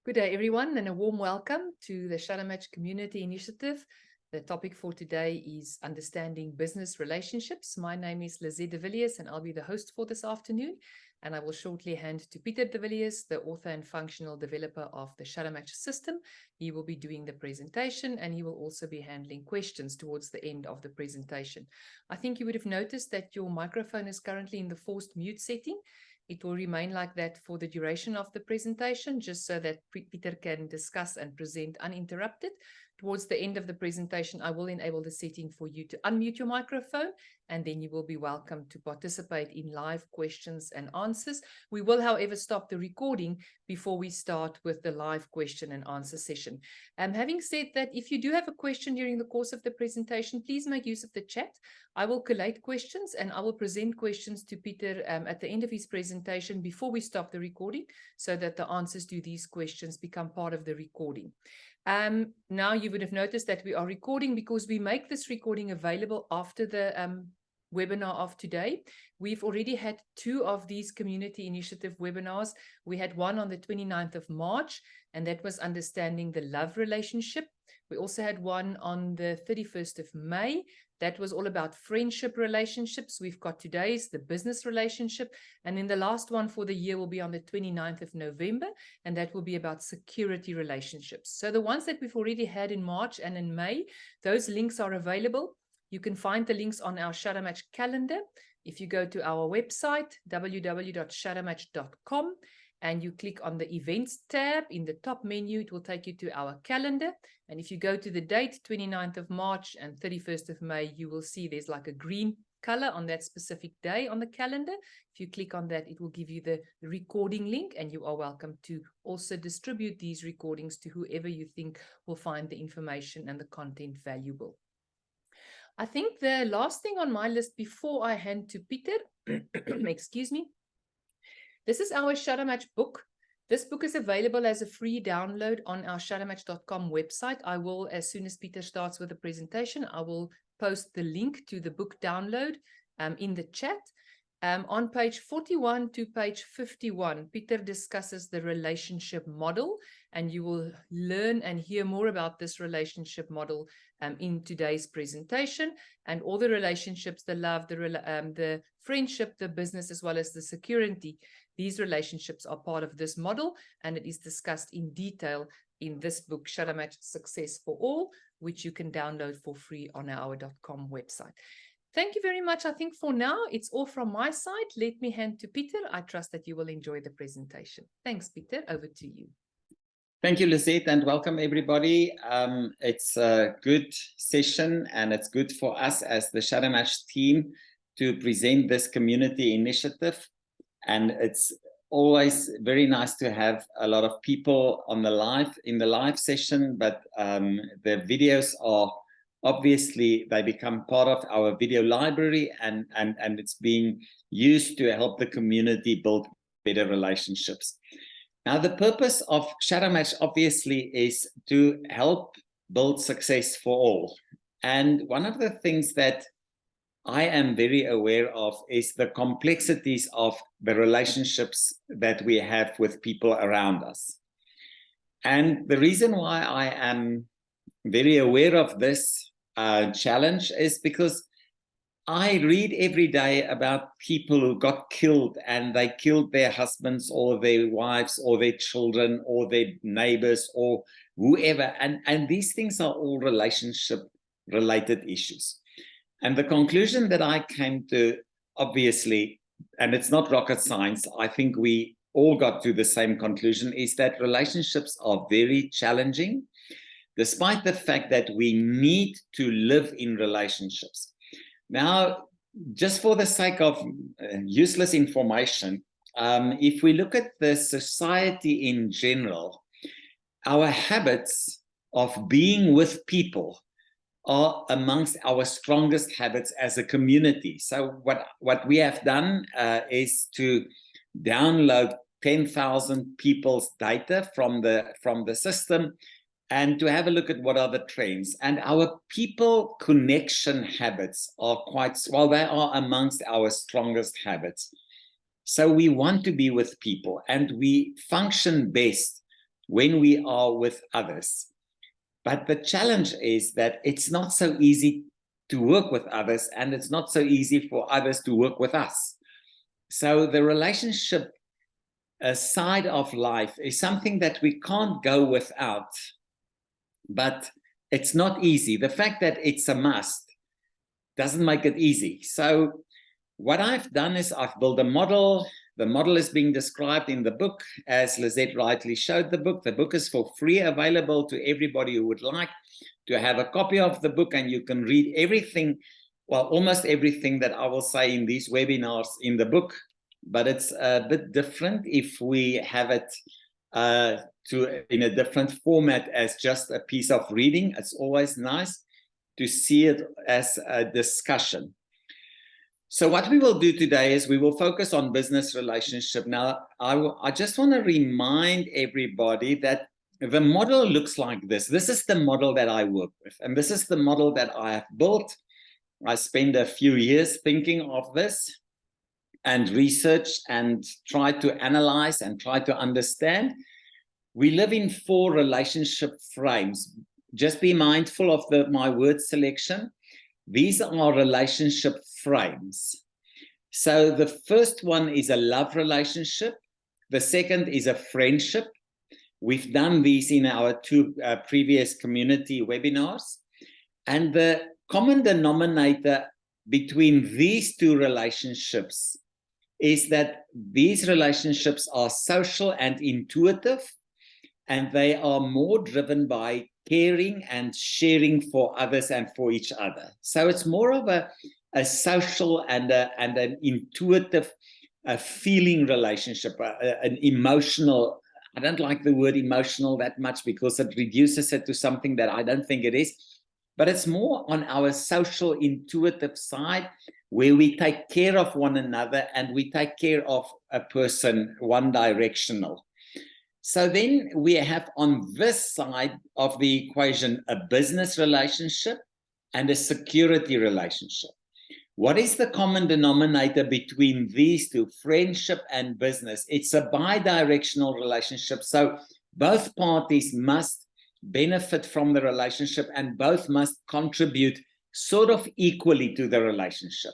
Good day, everyone, and a warm welcome to the Shadowmatch Community Initiative. The topic for today is understanding business relationships. My name is Lizette de Villiers, and I'll be the host for this afternoon. And I will shortly hand to Pieter de Villiers, the author and functional developer of the Shadowmatch system. He will be doing the presentation, and he will also be handling questions towards the end of the presentation. I think you would have noticed that your microphone is currently in the forced mute setting. It will remain like that for the duration of the presentation, just so that Pieter can discuss and present uninterrupted. Towards the end of the presentation, I will enable the setting for you to unmute your microphone, and then you will be welcome to participate in live questions and answers. We will, however, stop the recording before we start with the live question and answer session. Having said that, if you do have a question during the course of the presentation, please make use of the chat. I will collate questions and I will present questions to Pieter at the end of his presentation before we stop the recording, so that the answers to these questions become part of the recording. Now you would have noticed that we are recording because we make this recording available after the webinar of today. We've already had two of these community initiative webinars. We had one on the 29th of March, and that was understanding the love relationship. We also had one on the 31st of May. That was all about friendship relationships. We've got today's, the business relationship. And then the last one for the year will be on the 29th of November, and that will be about security relationships. So the ones that we've already had in March and in May, those links are available. You can find the links on our Shadowmatch calendar. If you go to our website, www.shadowmatch.com, and you click on the events tab in the top menu, it will take you to our calendar. And if you go to the date, 29th of March and 31st of May, you will see there's like a green color on that specific day on the calendar. If you click on that, it will give you the recording link, and you are welcome to also distribute these recordings to whoever you think will find the information and the content valuable. I think the last thing on my list before I hand to Pieter, excuse me, this is our Shadowmatch book. This book is available as a free download on our shadowmatch.com website. I will, as soon as Pieter starts with the presentation, I will post the link to the book download in the chat. On page 41 to page 51, Pieter discusses the relationship model, and you will learn and hear more about this relationship model in today's presentation. And all the relationships, the love, the friendship, the business, as well as the security, these relationships are part of this model, and it is discussed in detail in this book, Shadowmatch Success for All, which you can download for free on our .com website. Thank you very much. I think for now, it's all from my side. Let me hand to Pieter. I trust that you will enjoy the presentation. Thanks, Pieter. Over to you. Thank you, Lizette, and welcome everybody. It's a good session, and it's good for us as the Shadowmatch team to present this community initiative. And it's always very nice to have a lot of people on the live session, but the videos are obviously, they become part of our video library, and it's being used to help the community build better relationships. Now, the purpose of Shadowmatch obviously is to help build success for all. And one of the things that I am very aware of is the complexities of the relationships that we have with people around us. And the reason why I am very aware of this challenge is because I read every day about people who got killed, and they killed their husbands or their wives or their children or their neighbors or whoever. And these things are all relationship related issues. And the conclusion that I came to, obviously, and it's not rocket science, I think we all got to the same conclusion, is that relationships are very challenging, despite the fact that we need to live in relationships. Now, just for the sake of useless information, if we look at the society in general, our habits of being with people are amongst our strongest habits as a community. So what we have done is to download 10,000 people's data from the system, and to have a look at what are the trends. And our people connection habits are quite, well, they are amongst our strongest habits. So we want to be with people, and we function best when we are with others. But the challenge is that it's not so easy to work with others, and it's not so easy for others to work with us. So the relationship side of life is something that we can't go without, but it's not easy. The fact that it's a must doesn't make it easy. So what I've done is I've built a model. The model is being described in the book, as Lizette rightly showed the book. The book is for free, available to everybody who would like to have a copy of the book, and you can read everything, well, almost everything that I will say in these webinars in the book, but it's a bit different if we have it in a different format as just a piece of reading. It's always nice to see it as a discussion. So what we will do today is we will focus on business relationship. Now, I just want to remind everybody that the model looks like this. This is the model that I work with, and this is the model that I have built. I spent a few years thinking of this and researched and tried to analyze and try to understand. We live in 4 relationship frames. Just be mindful of my word selection. These are relationship frames. So the first one is a love relationship. The second is a friendship. We've done these in our 2 previous community webinars. And the common denominator between these 2 relationships is that these relationships are social and intuitive, and they are more driven by caring and sharing for others and for each other. So it's more of a social and an intuitive feeling relationship, an emotional. I don't like the word emotional that much because it reduces it to something that I don't think it is. But it's more on our social intuitive side, where we take care of one another and we take care of a person one directional. So then we have on this side of the equation a business relationship and a security relationship. What is the common denominator between these 2, friendship and business? It's a bi-directional relationship. So both parties must benefit from the relationship and both must contribute sort of equally to the relationship.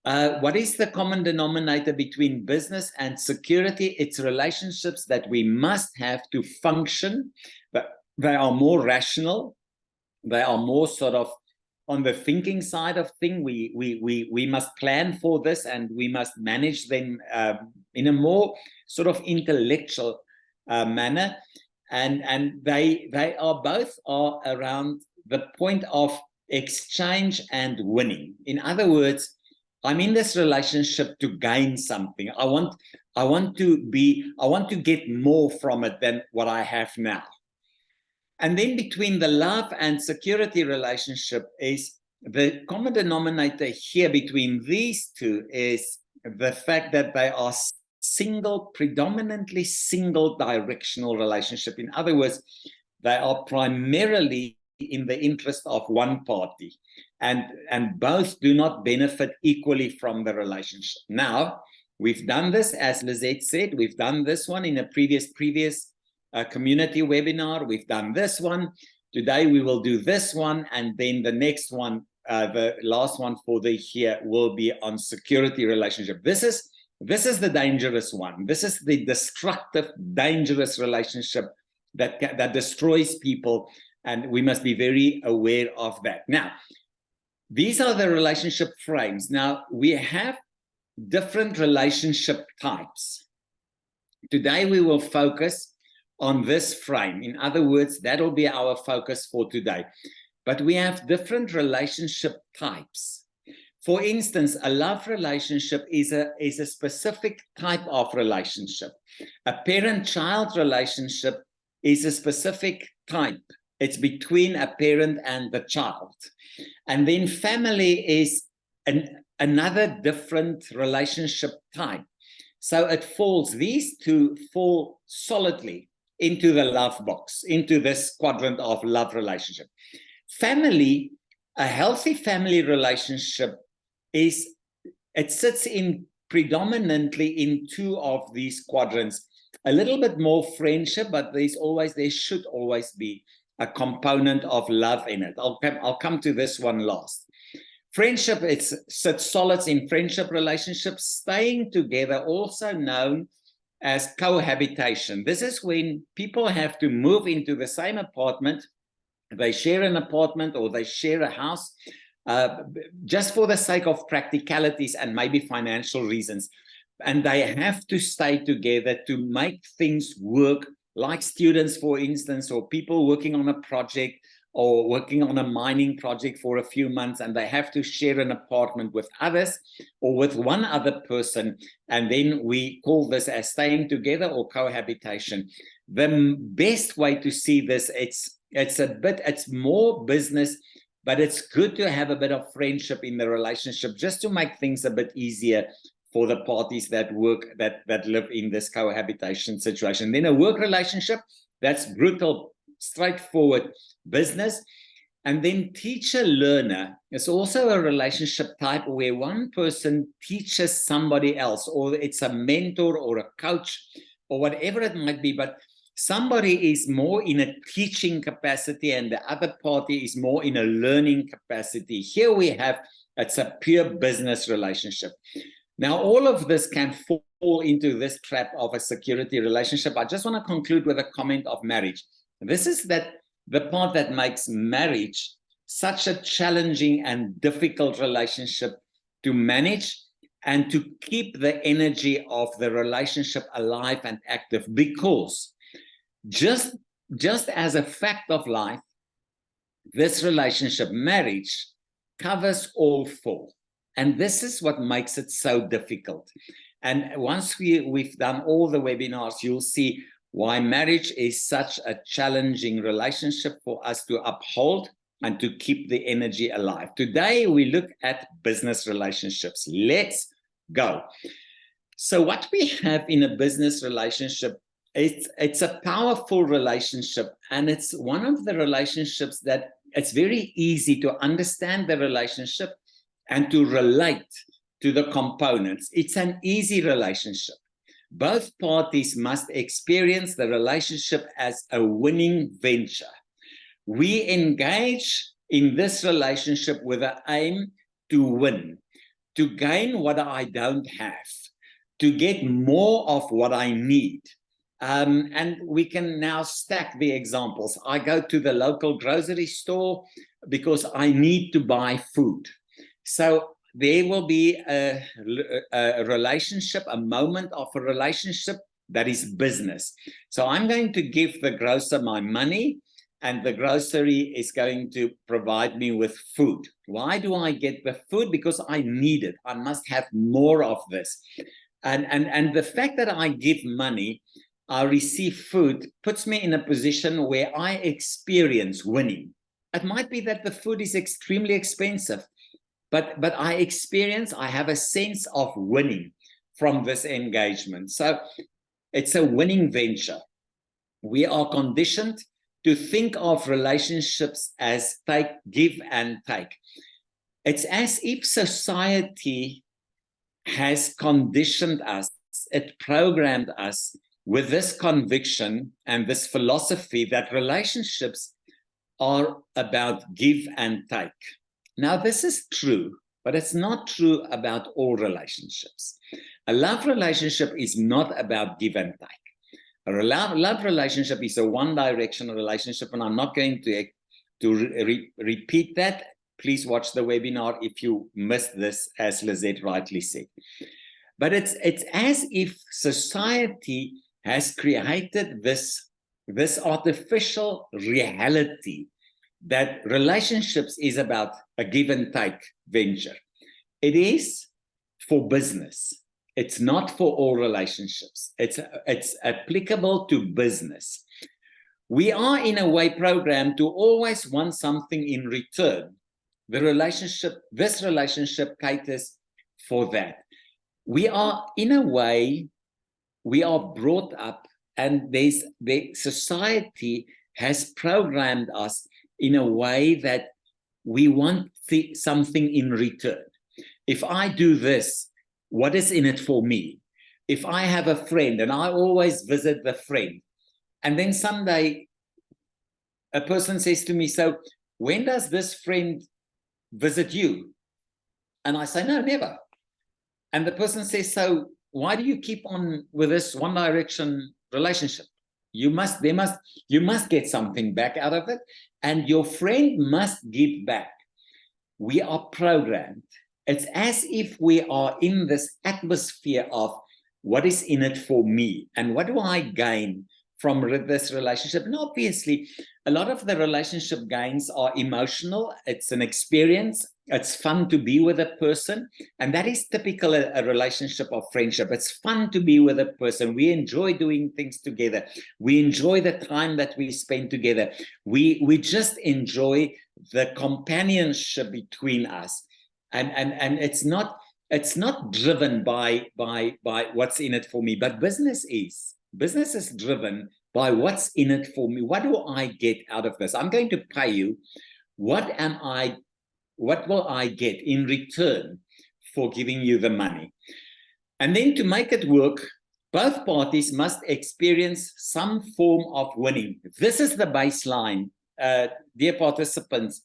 What is the common denominator between business and security? It's relationships that we must have to function, but they are more rational. They are more sort of on the thinking side of things. We must plan for this, and we must manage them in a more sort of intellectual manner. And they are both around the point of exchange and winning. In other words, I'm in this relationship to gain something. I want to get more from it than what I have now. And then between the love and security relationship is the common denominator here between these 2 is the fact that they are predominantly single directional relationship. In other words, they are primarily in the interest of one party, and both do not benefit equally from the relationship. Now, we've done this, as Lizette said, we've done this one in a previous community webinar. We've done this one. Today we will do this one, and then the next one, the last one for the year, will be on security relationship. This is the dangerous one. This is the destructive, dangerous relationship that destroys people, and we must be very aware of that. Now, these are the relationship frames. Now, we have different relationship types. Today, we will focus on this frame. In other words, that'll be our focus for today. But we have different relationship types. For instance, a love relationship is a specific type of relationship. A parent-child relationship is a specific type. It's between a parent and the child. And then family is another different relationship type. So these 2 fall solidly into the love box, into this quadrant of love relationship. Family, a healthy family relationship it sits in predominantly in 2 of these quadrants. a little bit more friendship, but there should always be a component of love in it. I'll come to this one last. Friendship, it sits solid in friendship relationships, staying together, also known as cohabitation. This is when people have to move into the same apartment. They share an apartment or they share a house, just for the sake of practicalities and maybe financial reasons. And they have to stay together to make things work, like students, for instance, or people working on a project or working on a mining project for a few months, and they have to share an apartment with others or with one other person. And then we call this as staying together or cohabitation. The best way to see this, it's more business, but it's good to have a bit of friendship in the relationship, just to make things a bit easier for the parties that live in this cohabitation situation. Then a work relationship, that's brutal, straightforward business. And then teacher-learner is also a relationship type where one person teaches somebody else, or it's a mentor or a coach or whatever it might be, but somebody is more in a teaching capacity and the other party is more in a learning capacity. Here we have, it's a pure business relationship. Now, all of this can fall into this trap of a security relationship. I just want to conclude with a comment of marriage. This is the part that makes marriage such a challenging and difficult relationship to manage and to keep the energy of the relationship alive and active, because just as a fact of life, this relationship, marriage, covers all four. And this is what makes it so difficult. And once we've done all the webinars, you'll see why marriage is such a challenging relationship for us to uphold and to keep the energy alive. Today, we look at business relationships. Let's go. So what we have in a business relationship, it's a powerful relationship, and it's one of the relationships that it's very easy to understand the relationship and to relate to the components. It's an easy relationship. Both parties must experience the relationship as a winning venture. We engage in this relationship with the aim to win, to gain what I don't have, to get more of what I need. And we can now stack the examples. I go to the local grocery store because I need to buy food. So there will be a relationship, a moment of a relationship that is business. So I'm going to give the grocer my money, and the grocery is going to provide me with food. Why do I get the food? Because I need it. I must have more of this. And the fact that I give money, I receive food, puts me in a position where I experience winning. It might be that the food is extremely expensive, but I have a sense of winning from this engagement. So it's a winning venture. We are conditioned to think of relationships as give and take. It's as if society has conditioned us, it programmed us with this conviction and this philosophy that relationships are about give and take. Now, this is true, but it's not true about all relationships. A love relationship is not about give and take. A love relationship is a one-directional relationship, and I'm not going to repeat that. Please watch the webinar if you missed this, as Lizette rightly said. But it's as if society has created this artificial reality that relationships is about a give and take venture. It is for business. It's not for all relationships. It's applicable to business. We are in a way programmed to always want something in return. This relationship caters for that. We are, in a way, we are brought up, and the society has programmed us in a way that we want something in return. If I do this, what is in it for me? if I have a friend and I always visit the friend, and then someday a person says to me, so when does this friend visit you? And I say, no, never. And the person says, so why do you keep on with this one direction relationship? You must get something back out of it, and your friend must give back. We are programmed. It's as if we are in this atmosphere of what is in it for me and what do I gain from this relationship. And obviously, a lot of the relationship gains are emotional. It's an experience. It's fun to be with a person. And that is typical a relationship of friendship. It's fun to be with a person. We enjoy doing things together. We enjoy the time that we spend together. We just enjoy the companionship between us. And it's not driven by what's in it for me, but business is driven by what's in it for me. What do I get out of this? I'm going to pay you. What will I get in return for giving you the money? And then to make it work, both parties must experience some form of winning. This is the baseline, dear participants.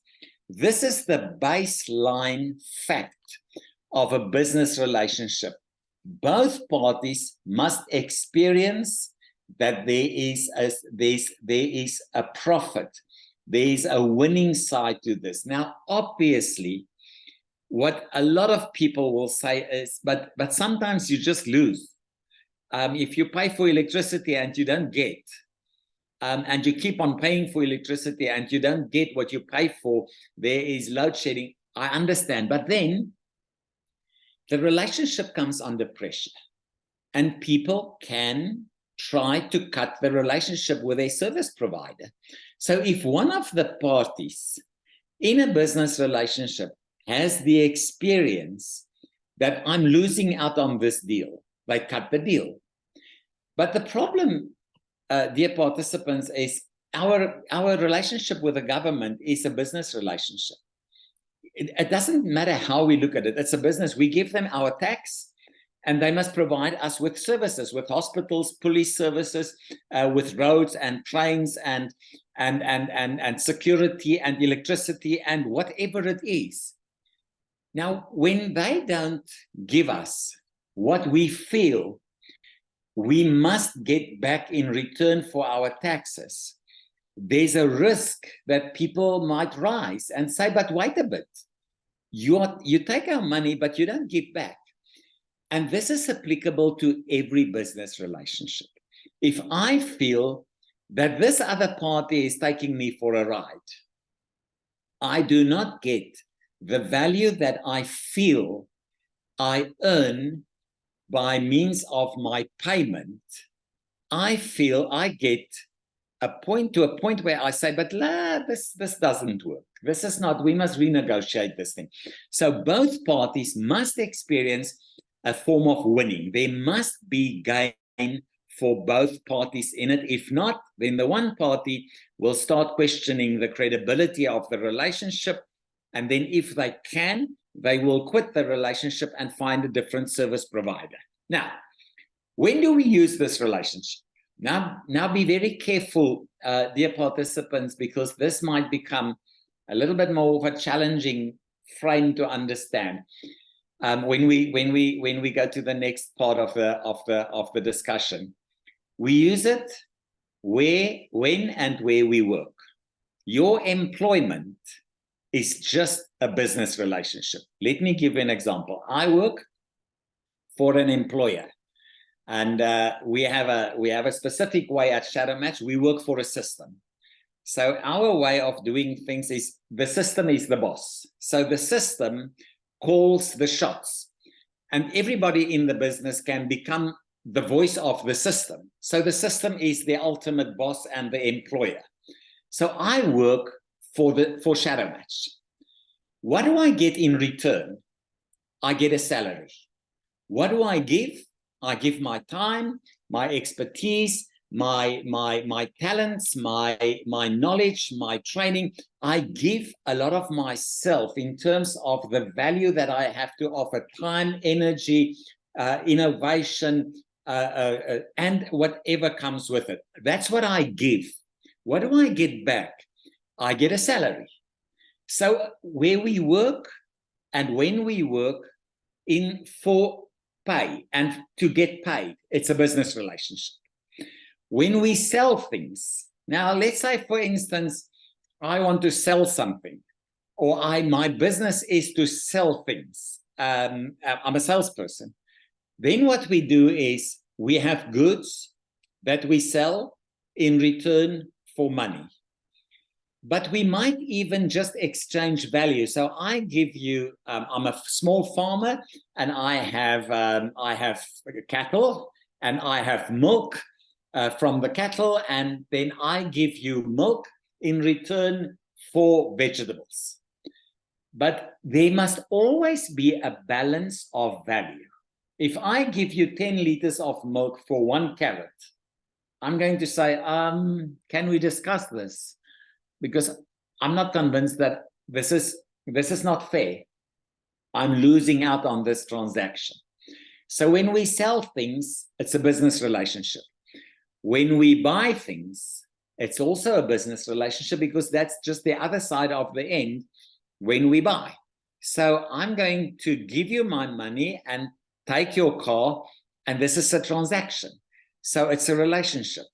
This is the baseline fact of a business relationship. Both parties must experience that there is a profit. There is a winning side to this. Now, obviously, what a lot of people will say is, but sometimes you just lose. If you pay for electricity and you don't get, and you keep on paying for electricity and you don't get what you pay for, there is load shedding. I understand, but then the relationship comes under pressure, and people can try to cut the relationship with a service provider. So if one of the parties in a business relationship has the experience that I'm losing out on this deal, they cut the deal. But the problem, dear participants, is our relationship with the government is a business relationship. It doesn't matter how we look at it. It's a business. We give them our tax, and they must provide us with services, with hospitals, police services, with roads and trains and security and electricity and whatever it is. Now, when they don't give us what we feel we must get back in return for our taxes, there's a risk that people might rise and say, but wait a bit, you take our money, but you don't give back. And this is applicable to every business relationship. If I feel that this other party is taking me for a ride, I do not get the value that I feel I earn by means of my payment. I feel I get a point where I say, but this doesn't work. This is not, we must renegotiate this thing. So both parties must experience a form of winning. There must be gain for both parties in it. If not, then the one party will start questioning the credibility of the relationship. And then if they can, they will quit the relationship and find a different service provider. Now, when do we use this relationship? Now be very careful, dear participants, because this might become a little bit more of a challenging frame to understand when we go to the next part of the discussion. We use it when and where we work. Your employment is just a business relationship. Let me give you an example. I work for an employer, and we have a specific way at Shadowmatch. We work for a system. So our way of doing things is the system is the boss. So the system calls the shots, and everybody in the business can become the voice of the system. So the system is the ultimate boss and the employer. So I work for Shadowmatch. What do I get in return? I get a salary. What do I give? I give my time, my expertise, my talents, my knowledge, my training. I give a lot of myself in terms of the value that I have to offer: time, energy, innovation, and whatever comes with it. That's what I give. What do I get back? I get a salary. So where we work and when we work in for pay and to get paid, it's a business relationship. When we sell things, now let's say, for instance, I want to sell something, or my business is to sell things. I'm a salesperson. Then what we do is we have goods that we sell in return for money. But we might even just exchange value. So I give you, I'm a small farmer, and I have cattle, and I have milk from the cattle, and then I give you milk in return for vegetables. But there must always be a balance of value. If I give you 10 liters of milk for 1 carrot, I'm going to say, can we discuss this? Because I'm not convinced that this is not fair. I'm losing out on this transaction. So when we sell things, it's a business relationship. When we buy things, it's also a business relationship, because that's just the other side of the end when we buy. So I'm going to give you my money and take your car, and this is a transaction. So it's a relationship.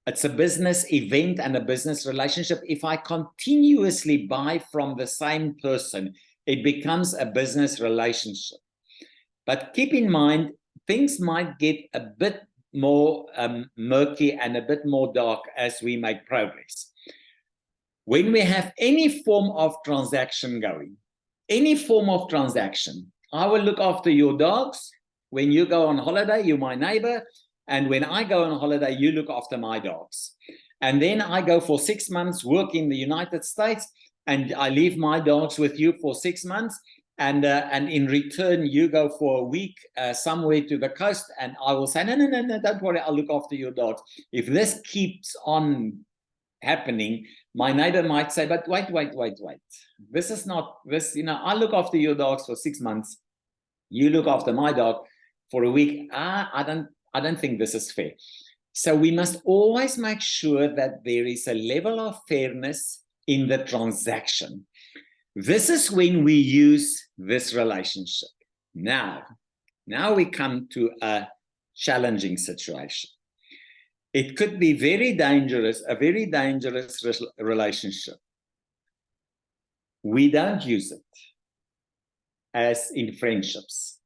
It's a business event and a business relationship. If I continuously buy from the same person, it becomes a business relationship. But keep in mind, things might get a bit more murky and a bit more dark as we make progress. When we have any form of transaction going, any form of transaction, I will look after your dogs. When you go on holiday, you're my neighbor. And when I go on holiday, you look after my dogs. And then I go for 6 months, work in the United States, and I leave my dogs with you for 6 months. And in return, you go for a week somewhere to the coast, and I will say, no, don't worry, I'll look after your dogs. If this keeps on happening, my neighbor might say, but wait. This is not this, I look after your dogs for 6 months. You look after my dog for a week. I don't think this is fair. So we must always make sure that there is a level of fairness in the transaction. This is when we use this relationship. Now we come to a challenging situation. It could be very dangerous, a very dangerous relationship. We don't use it as in friendships.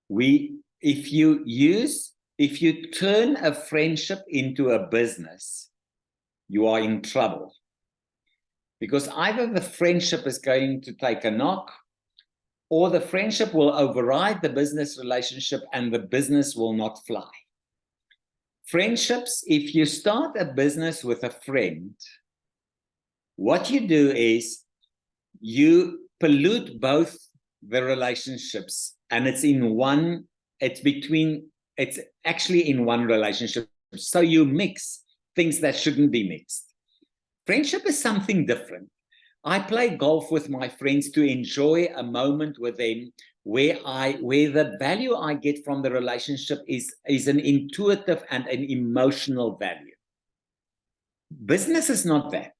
If you turn a friendship into a business, you are in trouble. Because either the friendship is going to take a knock, or the friendship will override the business relationship and the business will not fly. Friendships, if you start a business with a friend, what you do is you pollute both the relationships, and it's actually in one relationship. So you mix things that shouldn't be mixed. Friendship is something different. I play golf with my friends to enjoy a moment with them where the value I get from the relationship is an intuitive and an emotional value. Business is not that.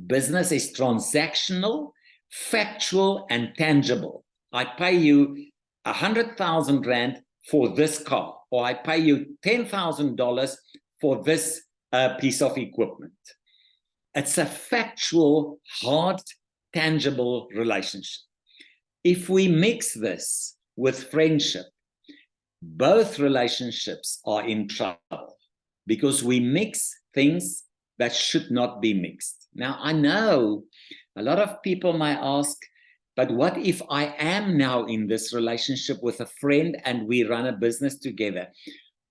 Business is transactional, factual, and tangible. I pay you 100,000 Rand for this car, or I pay you $10,000 for this piece of equipment. It's a factual, hard, tangible relationship. If we mix this with friendship, both relationships are in trouble, because we mix things that should not be mixed. Now, I know a lot of people might ask, but what if I am now in this relationship with a friend and we run a business together?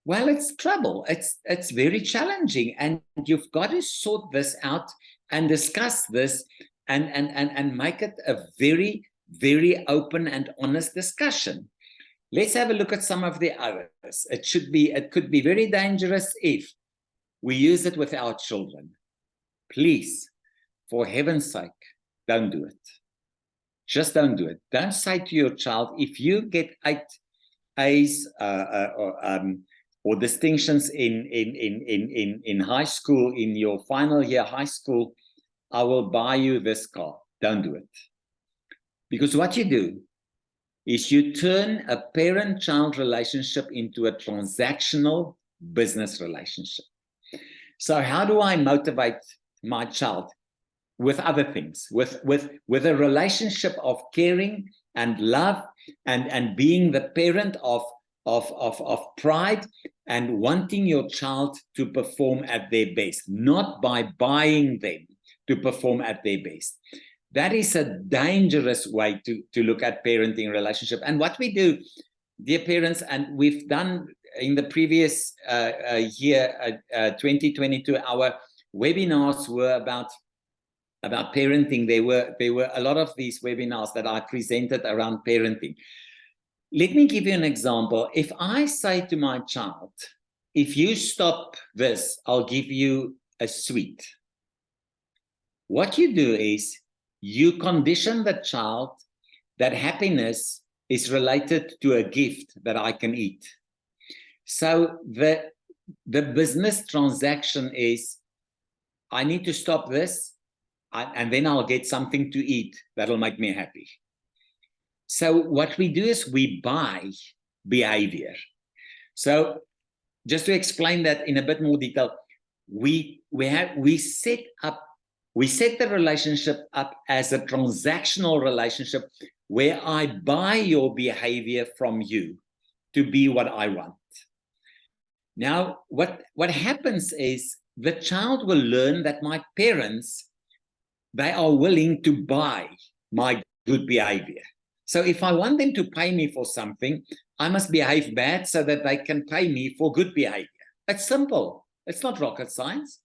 Well, it's trouble. It's very challenging, and you've got to sort this out and discuss this and make it a very, very open and honest discussion. Let's have a look at some of the others. It could be very dangerous if we use it with our children. Please, for heaven's sake, don't do it. Just don't do it. Don't say to your child, if you get A's or distinctions in high school, in your final year high school, I will buy you this car. Don't do it. Because what you do is you turn a parent-child relationship into a transactional business relationship. So how do I motivate my child? With other things, with a relationship of caring and love and being the parent of pride and wanting your child to perform at their best, not by buying them to perform at their best. That is a dangerous way to look at parenting relationship. And what we do, dear parents, and we've done in the previous year, 2022, our webinars were about parenting. There were a lot of these webinars that I presented around parenting. Let me give you an example. If I say to my child, if you stop this, I'll give you a sweet. What you do is you condition the child that happiness is related to a gift that I can eat. So the business transaction is, I need to stop this, and then I'll get something to eat that'll make me happy. So what we do is we buy behavior. So just to explain that in a bit more detail, we set the relationship up as a transactional relationship where I buy your behavior from you to be what I want. Now, what happens is the child will learn that my parents, they are willing to buy my good behavior. So if I want them to pay me for something, I must behave bad so that they can pay me for good behavior. It's simple. It's not rocket science.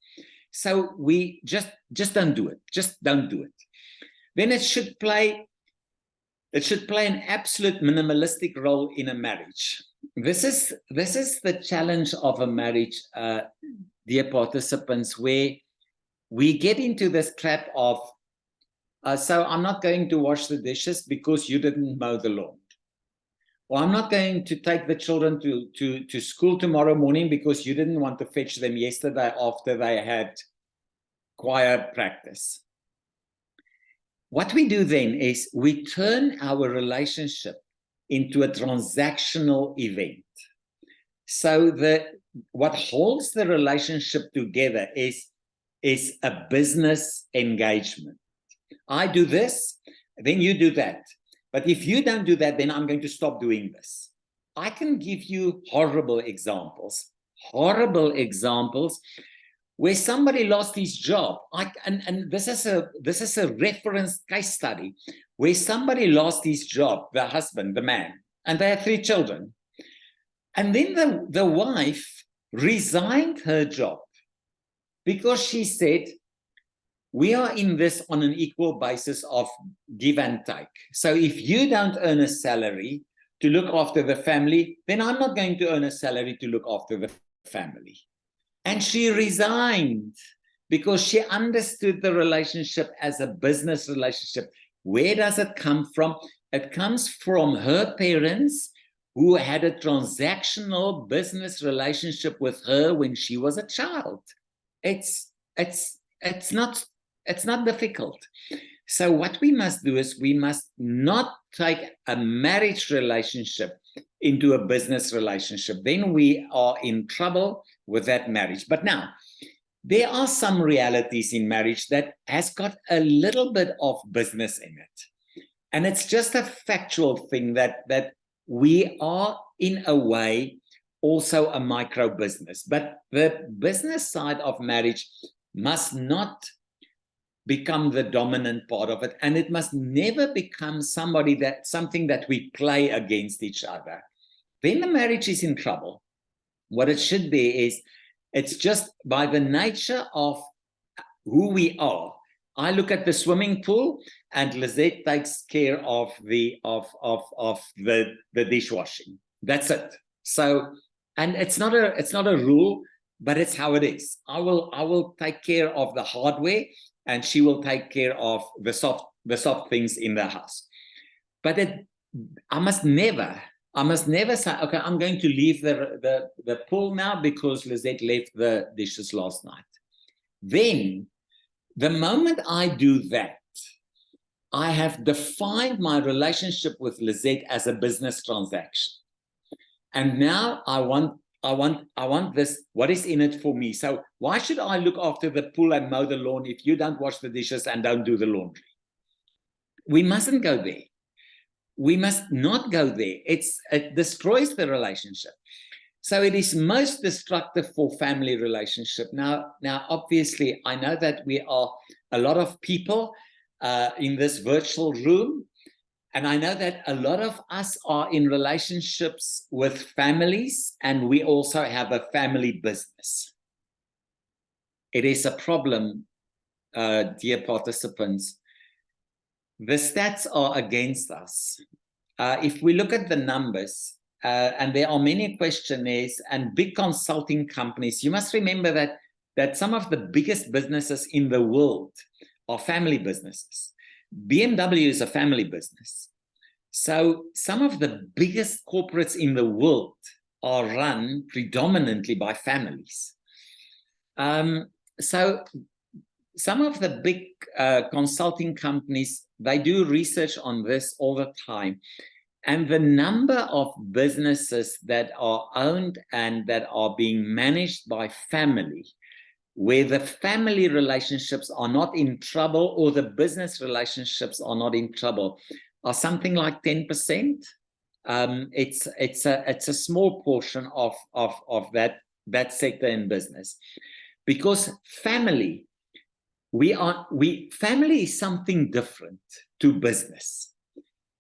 So we just don't do it. Just don't do it. Then it should play an absolute minimalistic role in a marriage. This is the challenge of a marriage, dear participants, where we get into this trap of, so I'm not going to wash the dishes because you didn't mow the lawn. Or I'm not going to take the children to school tomorrow morning because you didn't want to fetch them yesterday after they had choir practice. What we do then is we turn our relationship into a transactional event. So what holds the relationship together is a business engagement. I do this, then you do that. But if you don't do that, then I'm going to stop doing this. I can give you horrible examples where somebody lost his job. And this is a reference case study where somebody lost his job, the husband, the man, and they had 3 children. And then the wife resigned her job because she said, we are in this on an equal basis of give and take. So if you don't earn a salary to look after the family, then I'm not going to earn a salary to look after the family. And she resigned because she understood the relationship as a business relationship. Where does it come from? It comes from her parents who had a transactional business relationship with her when she was a child. It's not difficult. So what we must do is we must not take a marriage relationship into a business relationship. Then we are in trouble with that marriage. But now, there are some realities in marriage that has got a little bit of business in it. And it's just a factual thing that we are, in a way, also a micro business. But the business side of marriage must not become the dominant part of it, and it must never become something that we play against each other. Then the marriage is in trouble. What it should be is, it's just by the nature of who we are. I look at the swimming pool, and Lizette takes care of the dishwashing. That's it. So, and it's not a rule, but it's how it is. I will take care of the hardware, and she will take care of the soft things in the house. But I must never I must never say, okay, I'm going to leave the pool now because Lisette left the dishes last night. Then, the moment I do that, I have defined my relationship with Lisette as a business transaction. And now I want this, what is in it for me? So why should I look after the pool and mow the lawn if you don't wash the dishes and don't do the laundry? We mustn't go there. We must not go there. It destroys the relationship. So it is most destructive for family relationship. Now, obviously, I know that we are a lot of people in this virtual room, and I know that a lot of us are in relationships with families, and we also have a family business. It is a problem, dear participants. The stats are against us. If we look at the numbers, and there are many questionnaires and big consulting companies, you must remember that some of the biggest businesses in the world are family businesses. BMW is a family business. So some of the biggest corporates in the world are run predominantly by families. So some of the big consulting companies, they do research on this all the time. And the number of businesses that are owned and that are being managed by family, where the family relationships are not in trouble or the business relationships are not in trouble, are something like 10%. It's a small portion of that sector in business, because family is something different to business.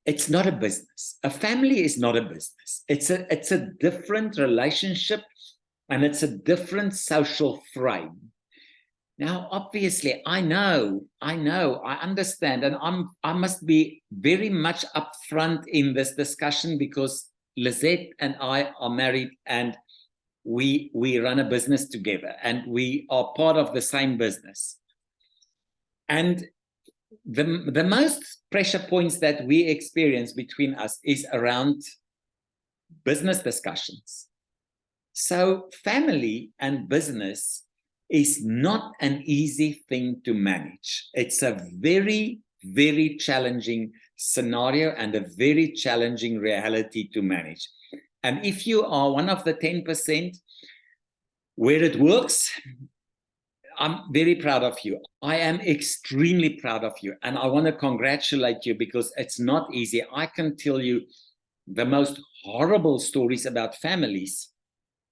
It's not a business. A family is not a business. It's a different relationship, and it's a different social frame. Now, obviously, I understand, and I must be very much upfront in this discussion, because Lisette and I are married, and we run a business together, and we are part of the same business. And the most pressure points that we experience between us is around business discussions. So family and business is not an easy thing to manage. It's a very, very challenging scenario and a very challenging reality to manage. And if you are one of the 10% where it works, I'm very proud of you. I am extremely proud of you. And I want to congratulate you, because it's not easy. I can tell you the most horrible stories about families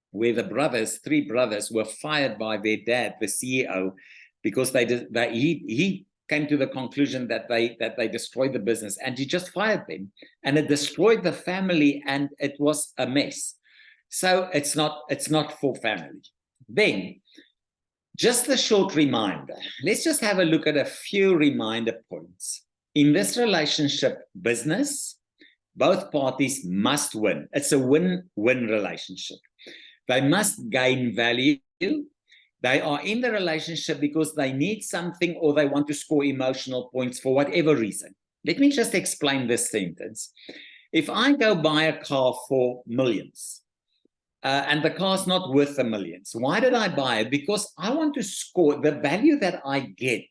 where the three brothers were fired by their dad, the CEO, because he came to the conclusion that they destroyed the business, and he just fired them, and it destroyed the family, and it was a mess. So it's not for family. Then, just a short reminder. Let's just have a look at a few reminder points. In this relationship business, both parties must win. It's a win-win relationship. They must gain value. They are in the relationship because they need something, or they want to score emotional points for whatever reason. Let me just explain this sentence. If I go buy a car for millions, and the car's not worth the millions, why did I buy it? Because I want to score. The value that I get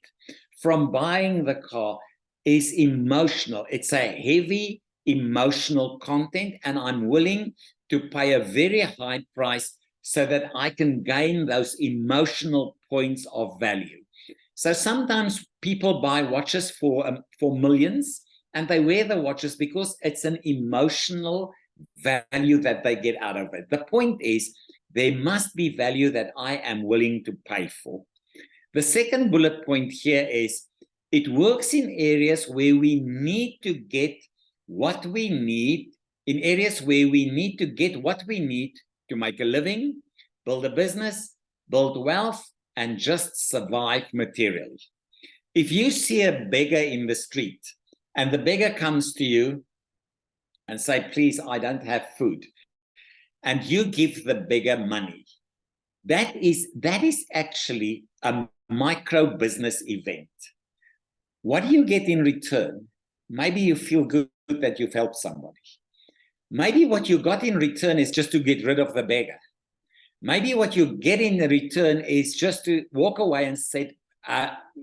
from buying the car is emotional. It's a heavy emotional content, and I'm willing to pay a very high price so that I can gain those emotional points of value. So sometimes people buy watches for millions, and they wear the watches because it's an emotional value that they get out of it. The point is, there must be value that I am willing to pay for. The second bullet point here is, it works in areas where we need to get what we need, in areas where we need to get what we need to make a living, build a business, build wealth, and just survive materially. If you see a beggar in the street, and the beggar comes to you and say, please, I don't have food, and you give the beggar money, that is actually a micro business event. What do you get in return? Maybe you feel good that you've helped somebody. maybe what you got in return is just to get rid of the beggar. Maybe what you get in return is just to walk away and say,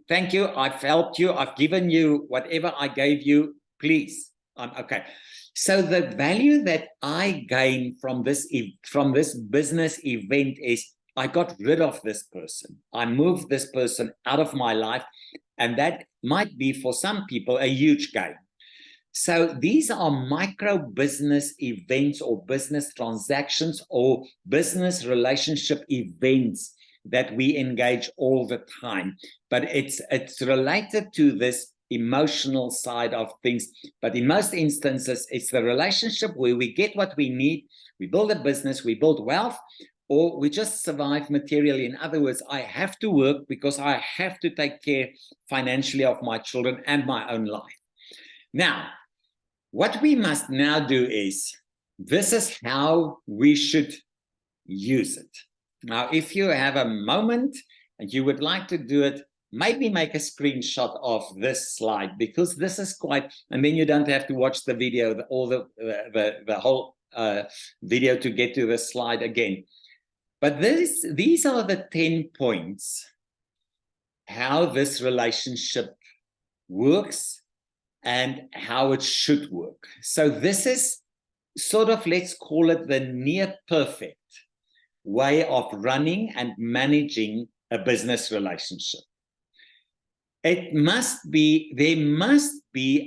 thank you, I've helped you, I've given you whatever I gave you, please, I'm okay. So the value that I gain from this business event is I got rid of this person. I moved this person out of my life, and that might be for some people a huge gain. So these are micro business events or business transactions or business relationship events that we engage all the time. But it's related to this emotional side of things. But in most instances, it's the relationship where we get what we need, we build a business, we build wealth, or we just survive materially. In other words, I have to work because I have to take care financially of my children and my own life. Now, what we must now do is, this is how we should use it. Now, if you have a moment and you would like to do it, maybe make a screenshot of this slide, because this is quite, and then you don't have to watch the video, the whole video to get to the slide again. But these are the 10 points, how this relationship works and how it should work. So this is sort of, let's call it the near perfect way of running and managing a business relationship. There must be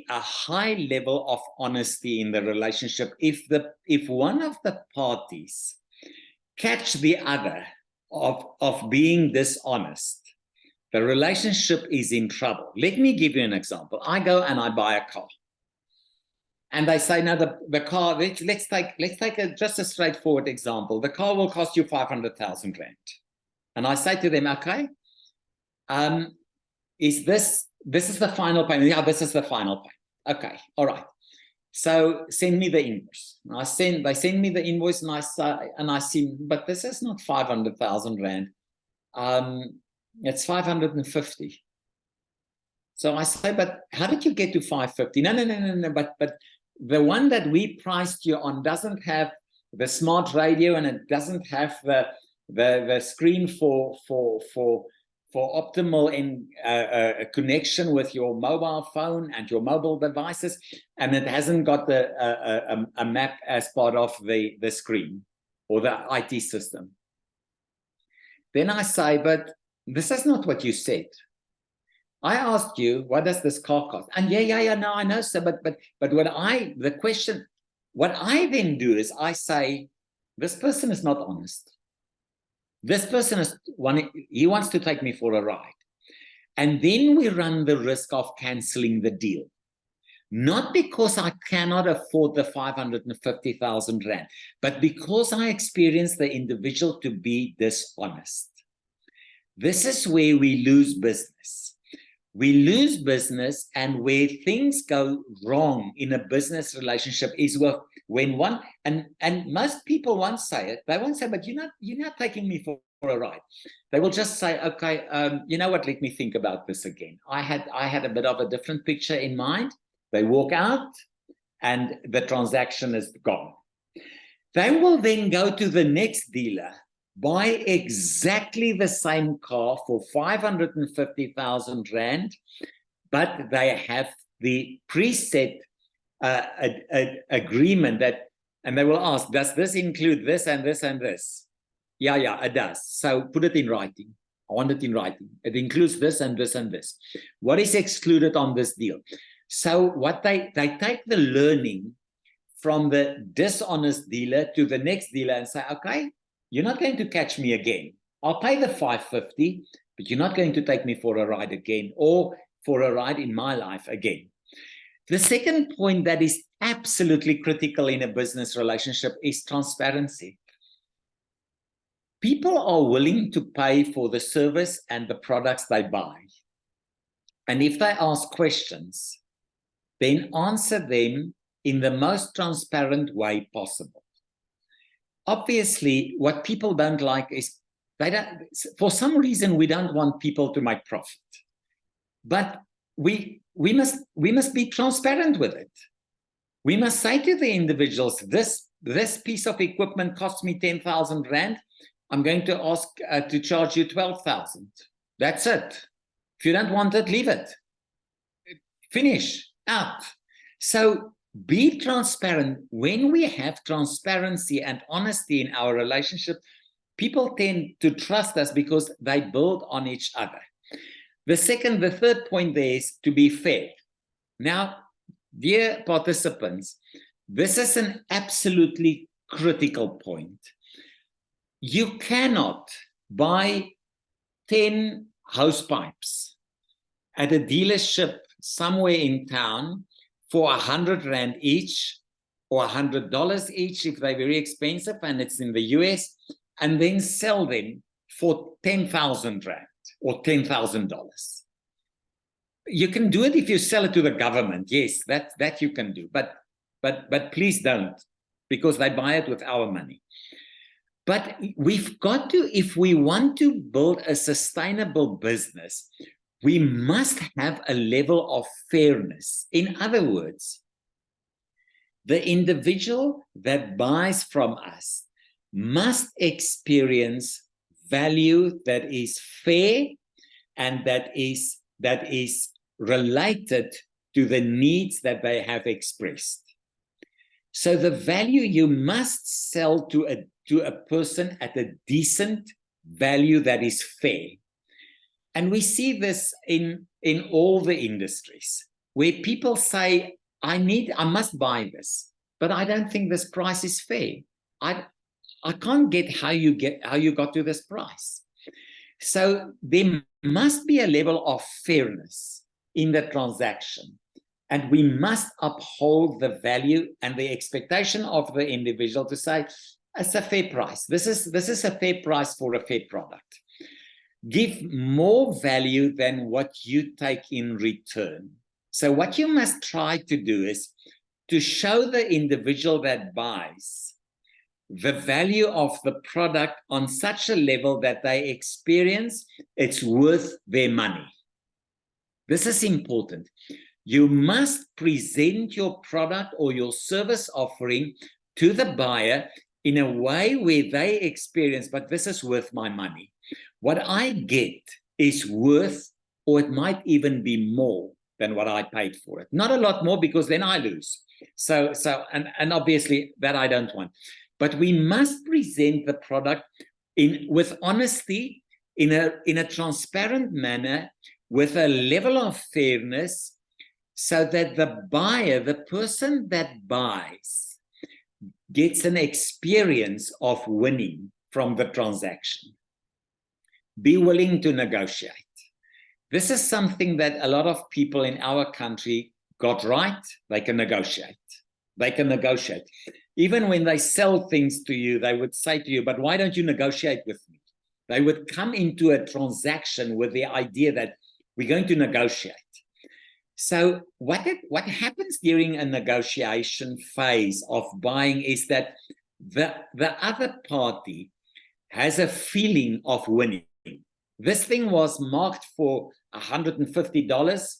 a high level of honesty in the relationship. If one of the parties catch the other of being dishonest, the relationship is in trouble. Let me give you an example. I go and I buy a car, and they say, now the car, let's take just a straightforward example. The car will cost you 500,000 rand. And I say to them, okay, is this is the final payment? Yeah, this is the final payment. Okay, all right. So send me the invoice. They send me the invoice, and I see, but this is not 500,000 rand. It's 550. So I say, but how did you get to 550? No. But the one that we priced you on doesn't have the smart radio, and it doesn't have the screen for optimal connection with your mobile phone and your mobile devices, and it hasn't got a map as part of the screen or the IT system. Then I say, but this is not what you said. I asked you, what does this car cost? And yeah, no, I know, sir, but what I then do is I say, this person is not honest. This person he wants to take me for a ride. And then we run the risk of canceling the deal. Not because I cannot afford the 550,000 rand, but because I experience the individual to be dishonest. This is where we lose business. We lose business, and where things go wrong in a business relationship is when one, and most people won't say it, they won't say, but you're not taking me for a ride. They will just say, okay, you know what, let me think about this again. I had a bit of a different picture in mind. They walk out and the transaction is gone. They will then go to the next dealer, buy exactly the same car for 550,000 rand, but they have the preset agreement that, and they will ask, does this include this and this and this? Yeah, it does. So put it in writing. I want it in writing. It includes this and this and this. What is excluded on this deal? So what they take the learning from the dishonest dealer to the next dealer and say, okay, you're not going to catch me again. I'll pay the 550, but you're not going to take me for a ride again, or for a ride in my life again. The second point that is absolutely critical in a business relationship is transparency. People are willing to pay for the service and the products they buy. And if they ask questions, then answer them in the most transparent way possible. Obviously, what people don't like is, for some reason, we don't want people to make profit. But we must be transparent with it. We must say to the individuals, this piece of equipment costs me 10,000 Rand. I'm going to ask to charge you 12,000. That's it. If you don't want it, leave it. Finish, out. So be transparent. When we have transparency and honesty in our relationship, people tend to trust us because they build on each other. The third point there is to be fair. Now, dear participants, this is an absolutely critical point. You cannot buy 10 hose pipes at a dealership somewhere in town for 100 Rand each or $100 each if they're very expensive and it's in the US, and then sell them for 10,000 Rand or $10,000. You can do it if you sell it to the government. Yes, that you can do, but please don't, because they buy it with our money. But we've got to, if we want to build a sustainable business, we must have a level of fairness. In other words, the individual that buys from us must experience value that is fair and that is related to the needs that they have expressed. So the value you must sell to a person at a decent value that is fair. And we see this in all the industries where people say, I must buy this, but I don't think this price is fair. I can't get how you got to this price. So there must be a level of fairness in the transaction, and we must uphold the value and the expectation of the individual to say, it's a fair price. This is a fair price for a fair product. Give more value than what you take in return. So what you must try to do is to show the individual that buys the value of the product on such a level that they experience it's worth their money. This is important. You must present your product or your service offering to the buyer in a way where they experience, but this is worth my money. What I get is worth, or it might even be more than what I paid for it. Not a lot more, because then I lose. And obviously that I don't want. But we must present the product with honesty, in a transparent manner, with a level of fairness, so that the buyer, the person that buys, gets an experience of winning from the transaction. Be willing to negotiate. This is something that a lot of people in our country got right. They can negotiate. They can negotiate. Even when they sell things to you, they would say to you, but why don't you negotiate with me? They would come into a transaction with the idea that we're going to negotiate. So what happens during a negotiation phase of buying is that the other party has a feeling of winning. This thing was marked for $150.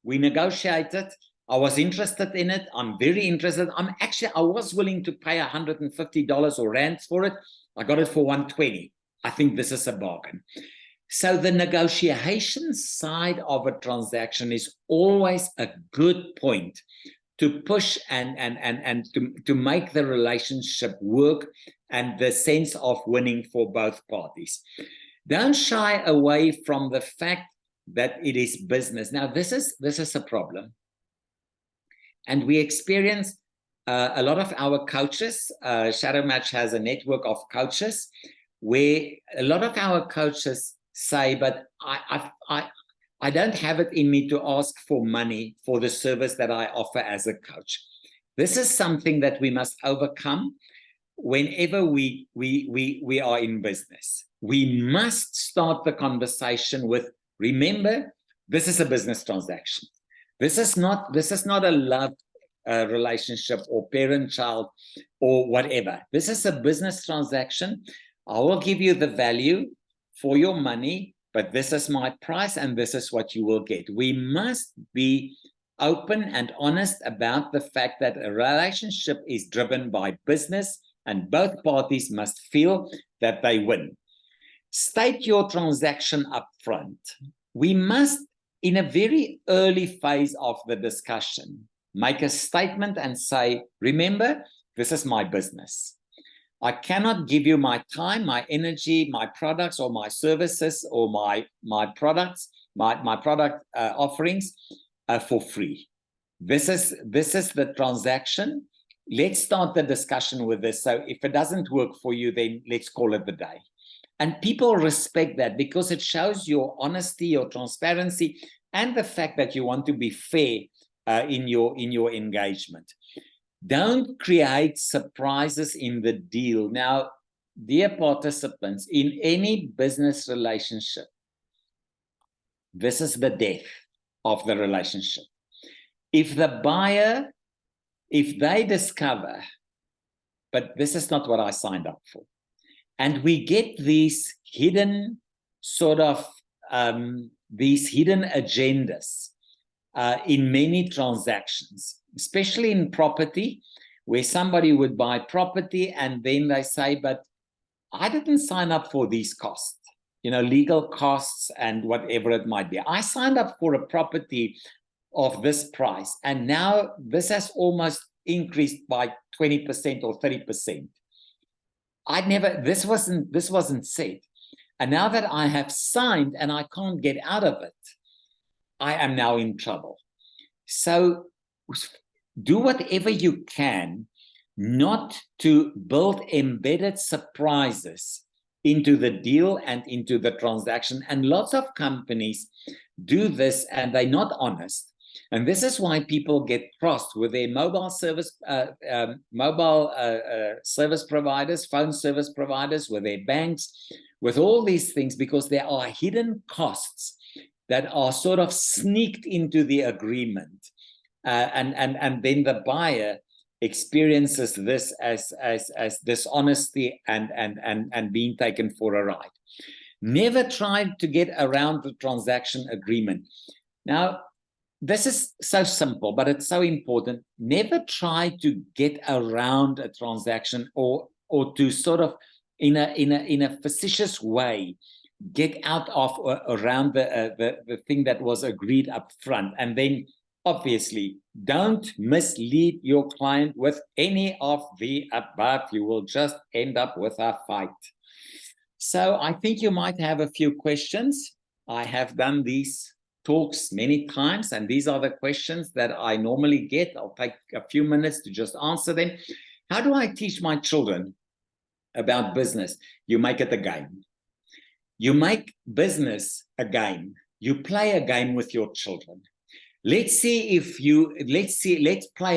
We negotiated. I was interested in it. I'm very interested. I was willing to pay $150 or rands for it. I got it for 120. I think this is a bargain. So the negotiation side of a transaction is always a good point to push and to make the relationship work and the sense of winning for both parties. Don't shy away from the fact that it is business. Now, this is a problem. And we experience a lot of our coaches. Shadowmatch has a network of coaches where a lot of our coaches say, but I don't have it in me to ask for money for the service that I offer as a coach. This is something that we must overcome whenever we are in business. We must start the conversation with, remember, this is a business transaction. This is not a love relationship or parent-child or whatever. This is a business transaction. I will give you the value for your money, but this is my price and this is what you will get. We must be open and honest about the fact that a relationship is driven by business and both parties must feel that they win. State your transaction up front. We must, in a very early phase of the discussion, make a statement and say, remember, this is my business. I cannot give you my time, my energy, my products or my services or my products, my product offerings for free. This is the transaction. Let's start the discussion with this. So if it doesn't work for you, then let's call it the day. And people respect that because it shows your honesty, your transparency, and the fact that you want to be fair in your engagement. Don't create surprises in the deal. Now, dear participants, in any business relationship, this is the death of the relationship. If the buyer, if they discover, but this is not what I signed up for, and we get these hidden sort of, these hidden agendas in many transactions, especially in property, where somebody would buy property and then they say, but I didn't sign up for these costs, you know, legal costs and whatever it might be. I signed up for a property of this price, and now this has almost increased by 20% or 30%. This wasn't said. And now that I have signed and I can't get out of it, I am now in trouble. So do whatever you can not to build embedded surprises into the deal and into the transaction. And lots of companies do this and they're not honest. And this is why people get crossed with their mobile service providers, phone service providers, with their banks, with all these things, because there are hidden costs that are sort of sneaked into the agreement. And then the buyer experiences this as dishonesty and being taken for a ride. Never try to get around the transaction agreement. Now, this is so simple, but it's so important. Never try to get around a transaction or to sort of in a facetious way get out of or around the thing that was agreed up front. And then obviously don't mislead your client with any of the above. You will just end up with a fight. So I think you might have a few questions. I have done these talks many times, and these are the questions that I normally get. I'll take a few minutes to just answer them. How do I teach my children about business? You make it a game. You make business a game. You play a game with your children. Let's play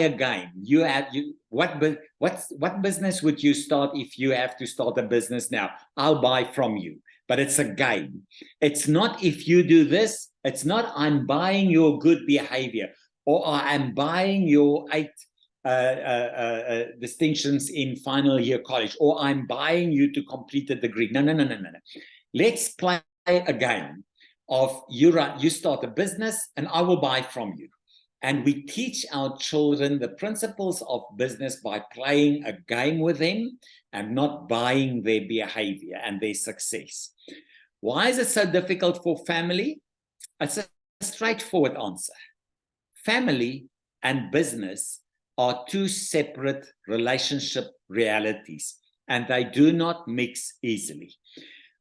a game. What business would you start if you have to start a business now? I'll buy from you, but it's a game. It's not if you do this, it's not I'm buying your good behavior or I'm buying your 8 distinctions in final year college, or I'm buying you to complete a degree. No. Let's play a game of you start a business and I will buy from you. And we teach our children the principles of business by playing a game with them and not buying their behavior and their success. Why is it so difficult for family? It's a straightforward answer. Family and business are two separate relationship realities, and they do not mix easily.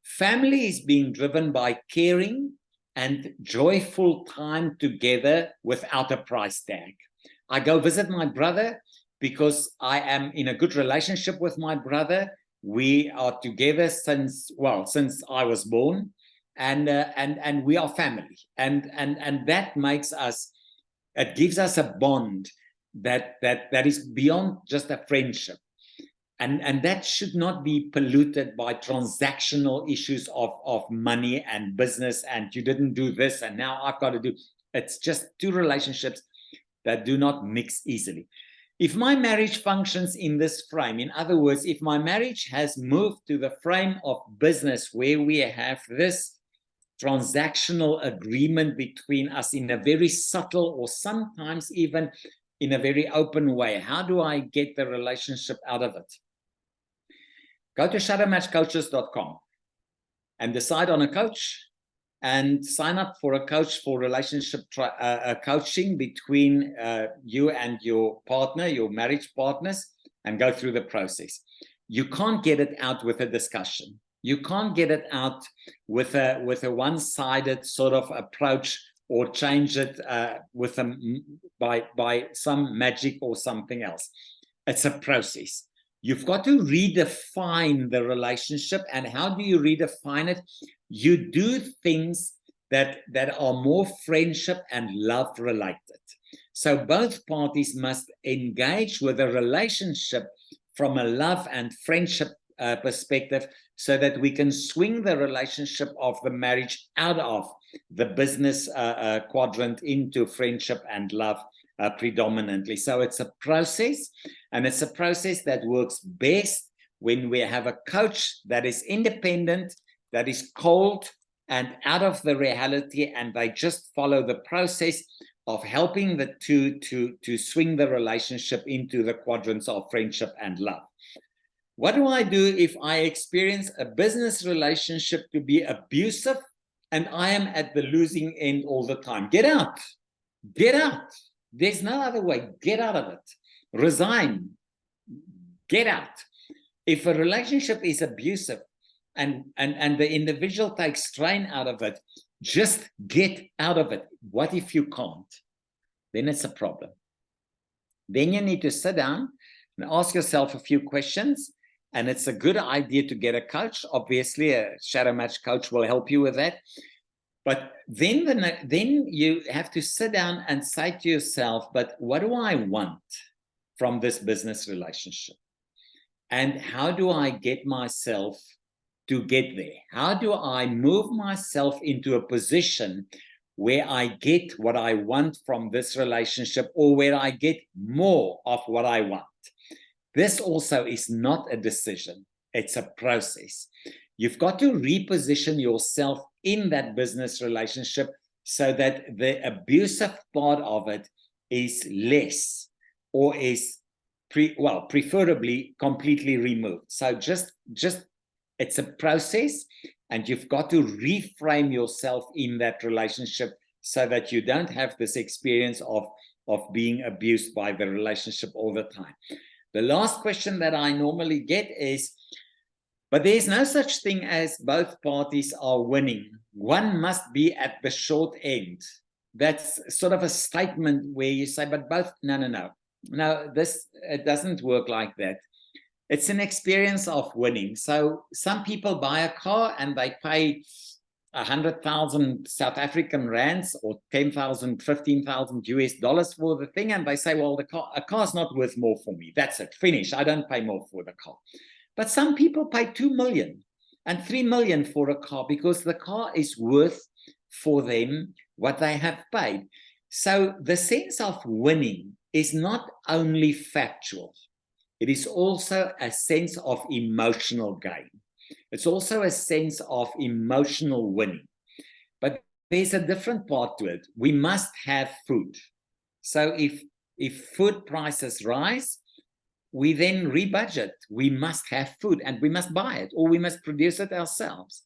Family is being driven by caring and joyful time together without a price tag. I go visit my brother because I am in a good relationship with my brother. We are together since I was born, and we are family. And that makes us, it gives us a bond that is beyond just a friendship. And that should not be polluted by transactional issues of money and business, and you didn't do this and now I've got to do. It's just two relationships that do not mix easily. If my marriage functions in this frame, in other words, if my marriage has moved to the frame of business where we have this transactional agreement between us in a very subtle or sometimes even in a very open way? How do I get the relationship out of it? Go to shadowmatchcoaches.com and decide on a coach and sign up for a coach for relationship coaching between you and your partner, your marriage partners, and go through the process. You can't get it out with a discussion. You can't get it out with a one-sided sort of approach or change it with by some magic or something else. It's a process. You've got to redefine the relationship. And how do you redefine it? You do things that are more friendship and love related. So both parties must engage with a relationship from a love and friendship perspective, so that we can swing the relationship of the marriage out of the business quadrant into friendship and love predominantly. So it's a process, and it's a process that works best when we have a coach that is independent, that is cold and out of the reality, and they just follow the process of helping the two to swing the relationship into the quadrants of friendship and love. What do I do if I experience a business relationship to be abusive and I am at the losing end all the time? Get out. Get out. There's no other way. Get out of it. Resign. Get out. If a relationship is abusive and the individual takes strain out of it, just get out of it. What if you can't? Then it's a problem. Then you need to sit down and ask yourself a few questions. And it's a good idea to get a coach. Obviously, a shadow match coach will help you with that. But then you have to sit down and say to yourself, but what do I want from this business relationship? And how do I get myself to get there? How do I move myself into a position where I get what I want from this relationship, or where I get more of what I want? This also is not a decision. It's a process. You've got to reposition yourself in that business relationship so that the abusive part of it is less, or is preferably completely removed. So just it's a process, and you've got to reframe yourself in that relationship so that you don't have this experience of being abused by the relationship all the time. The last question that I normally get is, but there's no such thing as both parties are winning. One must be at the short end. That's sort of a statement where you say, but both, no, it doesn't work like that. It's an experience of winning. So some people buy a car and they pay 100,000 South African rands or 10,000, 15,000 US dollars for the thing. And they say, well, a car's not worth more for me. That's it. Finish. I don't pay more for the car. But some people pay 2 million and 3 million for a car because the car is worth for them what they have paid. So the sense of winning is not only factual. It is also a sense of emotional gain. It's also a sense of emotional winning. But there's a different part to it. We must have food. So if food prices rise, we then rebudget. We must have food and we must buy it, or we must produce it ourselves.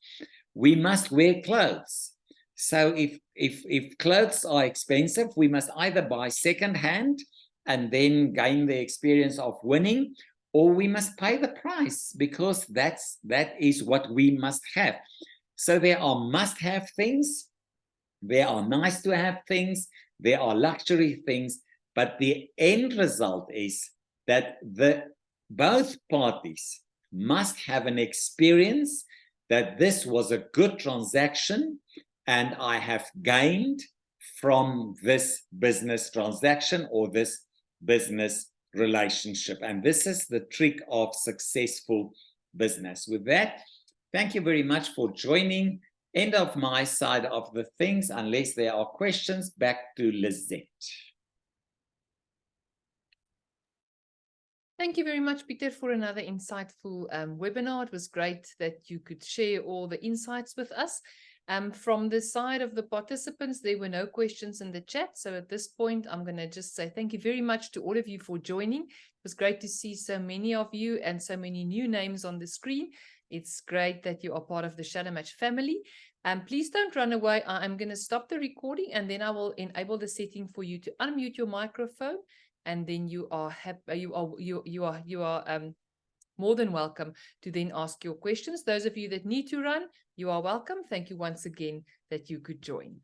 We must wear clothes. So if clothes are expensive, we must either buy secondhand and then gain the experience of winning, or we must pay the price because that is what we must have. So there are must-have things, there are nice-to-have things, there are luxury things, but the end result is that both parties must have an experience that this was a good transaction and I have gained from this business transaction or this business relationship. And this is the trick of successful business. With that, thank you very much for joining. End of my side of the things, unless there are questions. Back to Lizette. Thank you very much, Peter, for another insightful webinar. It was great that you could share all the insights with us. From the side of the participants, there were no questions in the chat. So at this point, I'm going to just say thank you very much to all of you for joining. It was great to see so many of you and so many new names on the screen. It's great that you are part of the Shadow Match family. Please don't run away. I'm going to stop the recording and then I will enable the setting for you to unmute your microphone. And then you are more than welcome to then ask your questions. Those of you that need to run, you are welcome. Thank you once again that you could join.